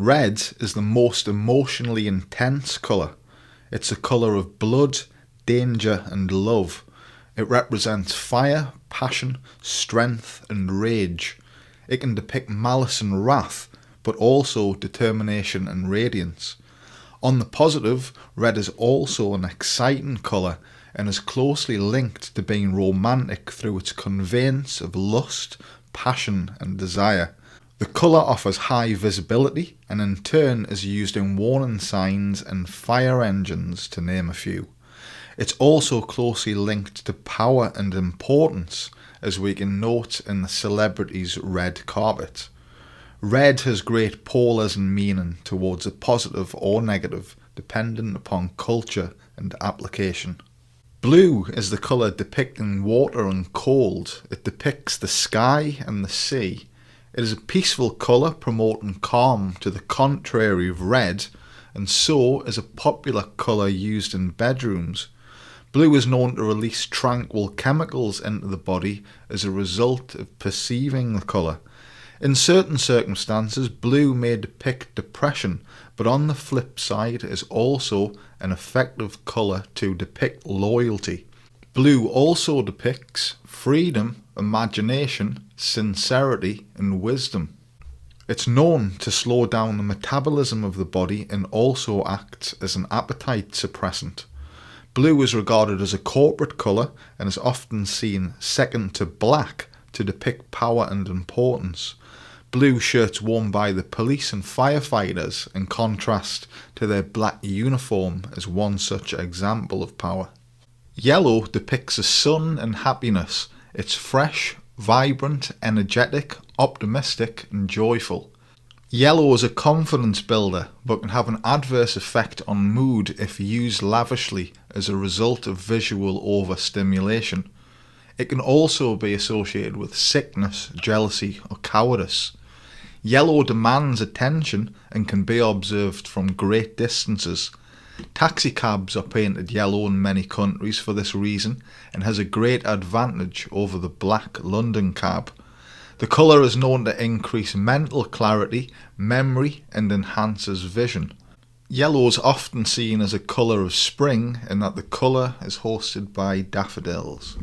Red is the most emotionally intense colour. It's a colour of blood, danger and love. It represents fire, passion, strength and rage. It can depict malice and wrath, but also determination and radiance. On the positive, red is also an exciting colour and is closely linked to being romantic through its conveyance of lust, passion and desire. The colour offers high visibility and in turn is used in warning signs and fire engines, to name a few. It's also closely linked to power and importance, as we can note in the celebrity's red carpet. Red has great polarising meaning towards a positive or negative, dependent upon culture and application. Blue is the colour depicting water and cold. It depicts the sky and the sea. It is a peaceful colour promoting calm, to the contrary of red, and so is a popular colour used in bedrooms. Blue is known to release tranquil chemicals into the body as a result of perceiving the colour. In certain circumstances, blue may depict depression, but on the flip side is also an effective colour to depict loyalty. Blue also depicts freedom, imagination, sincerity and wisdom. It's known to slow down the metabolism of the body and also acts as an appetite suppressant. Blue is regarded as a corporate colour and is often seen second to black to depict power and importance. Blue shirts worn by the police and firefighters in contrast to their black uniform is one such example of power. Yellow depicts the sun and happiness. It's fresh, vibrant, energetic, optimistic and joyful. Yellow is a confidence builder but can have an adverse effect on mood if used lavishly as a result of visual overstimulation. It can also be associated with sickness, jealousy or cowardice. Yellow demands attention and can be observed from great distances. Taxicabs are painted yellow in many countries for this reason and has a great advantage over the black London cab. The colour is known to increase mental clarity, memory and enhances vision. Yellow is often seen as a colour of spring in that the colour is hosted by daffodils.